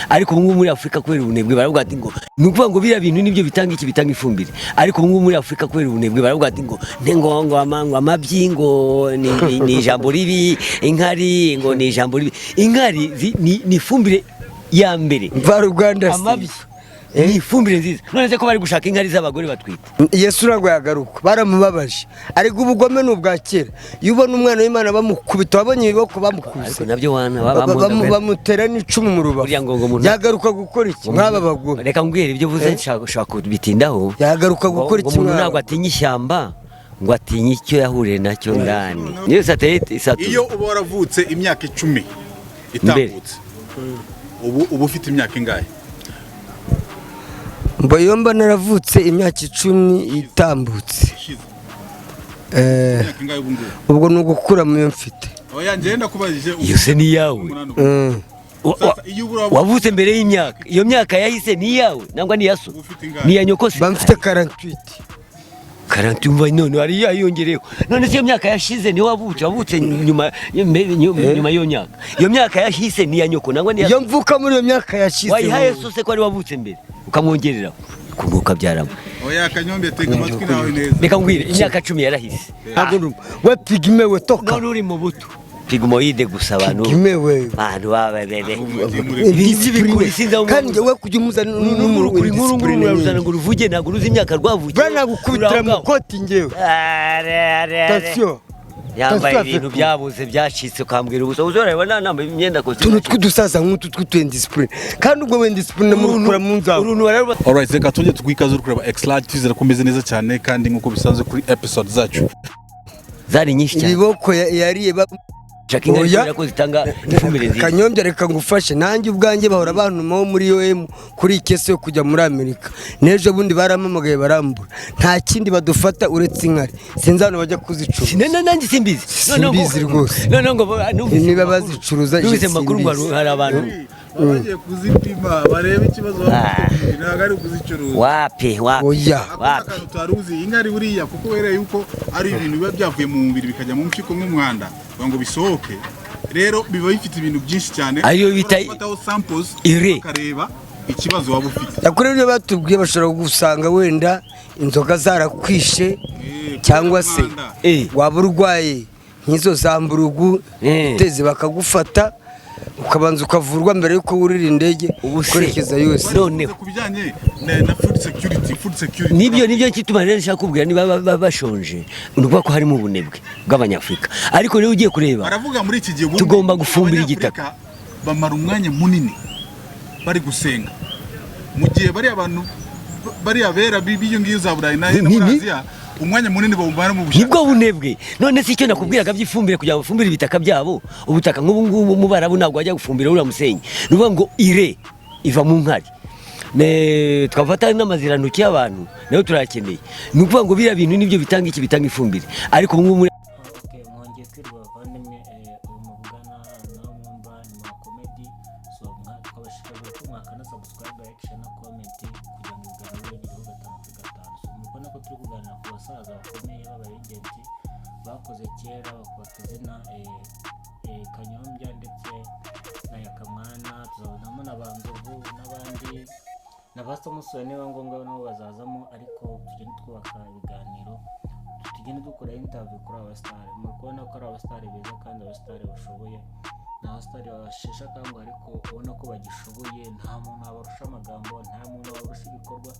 ariko ubu muri Afrika kubera ubunebwe baravuga ati ngo nukuvuga ngo biriya bintu nibyo bitanga iki bitanga ifumbire, ariko ubu muri Afrika kubera ubunebwe baravuga ati ngo ntengongo amabyingo ni ijambo ribi, inkari ngo ni ijambo ribi. Inkari ni ifumbire ya mbere mva Rwanda amabyi ni ifumbire nziza. None se ko bari gushaka inkari z'abagore batwite, Yesu ntabwo yagaruka, baramubabaje. Ariko ubugome n'ubwa kera, iyo ubona umwana w'Imana bamukubita, wabonye ibiboko bamukubise, nabyo bamutera n'icumu mu rubavu, yagaruka gukora iki nk'aba bagome? Reka ngwire ibyo vuze nshaka bitindaho. Yagaruka gukora iki? Umuntu ntabwo atinya ishyamba ngo atinye icyo yahuriye nacyo ndani. Niyo satellite isatu. Iyo uba waravutse imyaka 10 itambutse, ubu ufite imyaka ingahe? Mbayomba naravutse imyaka 10 itambutse. Ubwo nugukura mu mfite. Oya ngenda kubajije iyo se ni yawe. Wavutse mbere y'imyaka, iyo myaka yahise ni yawe nangwa ni yaso, ni ya nyoko se? Bamfite 48. 40 none ari yayongereho. None se iyo myaka yashize ni wavutse nyuma yo myaka. Iyo myaka yahise ni ya nyoko nangwa ni yaso? Iyo mvuka muri iyo myaka yashize. Wayihaye sose ko ari wavutse mbere ukamwongerera kunguka byaramo. Oya Kanyombe tega amatwi nawe neza. Reka ngwire imyaka 10 yarahise. Ntabwo we pigme we toka. None uri mu buto. Pigmoide gusa abantu. Pigme we. Abantu babebebe. Kandi we kujya umuzana n'umurukuri nk'uruzana ngo ruvuge ntabwo ruzi imyaka rwavuye. Bana gukubitira mu koti ngewe. Attention. Yambaye ibintu byabuze byacitse ukambwira ubuso uzoreba namba imyenda ko tuntu tw'udusaza nk'utu tw'indiscipline kandi ubwo w'indiscipline murukura mu nzabo. Alright, reka tujye twikaze kureba X-Large twizera ko meze neza cyane kandi nkuko bisanzwe kuri episode zacu zari nyinshi cyane. Ibiboko yariye Oya ko zitanga ifumbire nziza. Kanyombya reka ngufashe nanjye ubwanjye bahora abantu mo muri OM kuri ikese yo kujya muri Amerika. Nejo bundi baramamagaye barambura. Nta kindi badufata uretse inkari. Sinzi hano bajya kuzicuruza. Sinena nanjye simbizi. Simbizi rwose. None ngo niba bazicuruza je makuru ngo hari abantu bagiye kuzipima barebe ikibazo bafite ntago ari kuzicuruza. Wapi oya wapi twaruzi inkari buriya kuko wereye yuko ari ibintu biba byavuye mu mubiri bikajya mu mpyiko nk'umwanda ngo bisohoke. Rero biba bifite ibintu byinshi cyane. Ayo bita samples kareba ikibazo waba ufite. Yakuri byo batubwiye bashobora gusanga wenda inzoga zarakwishe cyangwa se waba urwaye nk'izo zamburugu teze bakagufata ukabanza ukavurwa mbere yuko wurira indege ukorekeza yose. None kubijanye na food security nibyo kituma rero nshaka kubwira niba bashonje nuko ko harimo ubunebwe bw'abanyafrika. Ariko rero ugiye kureba baravuga muri iki gihe tugomba gufumbira igitaka. Bamara umwanya munini bari gusenga mu gihe bari abantu bari abera biyo ngiyo za Burayi na Aziya umwanya munini bawumara mu bushaka. Nibwo bunebwe. None si cyo nakubwiraga by'ifumbire kugira ngo bafumbire ibitaka byabo. Ubutaka nk'ubu ngubu mu Barabu ntabwo bajya gufumbira uriya musenyi. Nuvuga ngo ire iva mu nkari. Twafata n'amazirantoki y'abantu nayo turakeneye. Nuvuga ngo biriya bintu nibyo bitanga iki bitanga ifumbire. Ariko ngubu mwongeye kwirwa bavandimwe umuvugana nawe mwumva ni ma comedy so twabashikije ko mwakana subscribe like share na comment kugira ngo ibiganiro bigireho gatanu kuri gatanu. So mubona ko turi kuganira ku basaza bakomeye b'abarengenti bakoze kera bakubaka izina Kanyombya ndetse na Yakamwana, tuzabonamo n'abanzovu n'abandi na basamusura niba ngombwa nabo bazazamo. Ariko tugende twubaka ibiganiro, tugende dukora interview kuri abastar. Mukubona ko ari abastar beza kandi abastar bashoboye, na abastar bashesha kango ariko ubona ko bagishoboye. Nta muntu abarusha amagambo, nta muntu abarusha ibikorwa,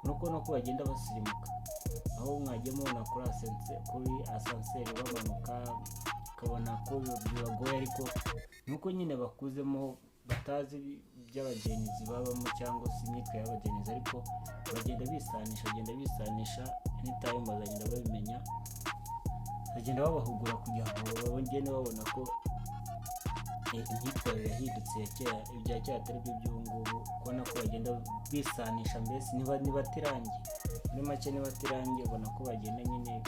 nuko no ko bagenda basirimuka. Aho mwagiye mubona kuri ascenseur bamanuka ukabona ko bibagoye, ariko nuko nyine bakuzemo batazi by'abagenzi babamo cyangwa se imyitwa y'abagenzi, ariko bagenda bisanisha anytime bazagenda babimenya, bagenda babahugura kugira ngo babone babona ko imyitwarire yahindutse ibya kera atari byo by'ubungubu. Kubona ko bagenda bisanisha, mbese ntibatirangiye muri make, ntibatirangiye ubona ko bagenda nyine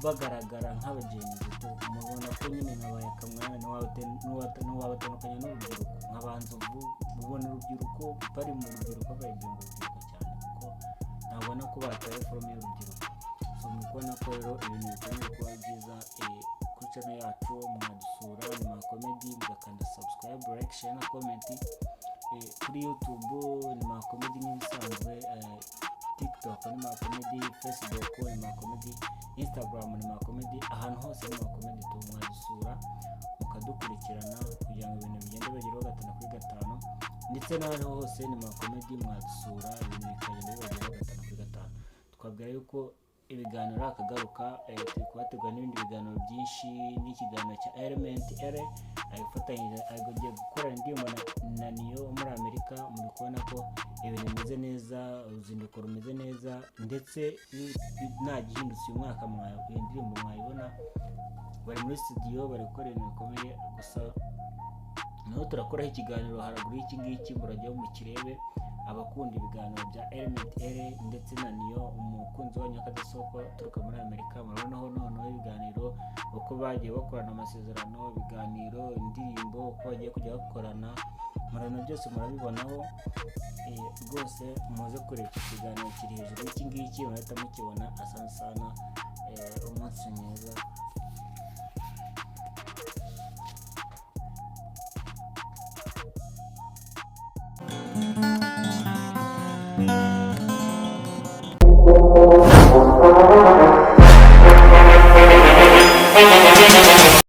bagaragara nk'abagenzi. Mubona ko nyine nkabaye Kamwana n'uwabatandukanya n'urubyiruko nk'abanzovu. Mubona urubyiruko bari mu rubyiruko bayigenga urubyiruko cyane kuko nabona ko bataye forume y'urubyiruko. So mubona ko rero ibintu bikomeye kuba byiza kuri channel yacu mwadusura ni Makomedi, mugakanda subscribe, like, share na comment. Kuri YouTube ni Makomedi nk'ibisanzwe, TikTok ni Makomedi, Facebook ni Makomedi, Instagram ni Makomedi, ahantu hose ni Makomedi. Mwadusura mukadukurikirana kugira ngo ibintu bigende bageraho 5/5, ndetse n'ahantu hose ni Makomedi mwadusura ibintu bikagenda bibageraho 5/5. Twabwira yuko ibiganiro akagaruka, turi kubategura n'ibindi biganiro byinshi, n'ikiganiro cya Element L ayifatanyije agiye gukora indirimbo na Niyo muri Amerika. Muri kubona ko ibintu bimeze neza, uruzinduko rumeze neza, ndetse nta gihindutse uyu mwaka indirimbo mwayibona. Bari muri studio bari gukora ibintu bikomeye, gusa naho turakoraho ikiganiro haraguru y'iki ngiki, murajyaho mu kirebe. Abakunda ibiganiro bya Element L ndetse na Niyo umukunzi wa Nyakadasohoka turuka muri Amerika, murabonaho noneho ibiganiro uko bagiye bakorana amasezerano, ibiganiro, indirimbo uko bagiye kujya bakorana, murana byose murabibonaho. Rwose muze kureba iki kiganiro kiri hejuru y'iki ngiki, murahita mukibona. Asante sana, umunsi mwiza. Thank you.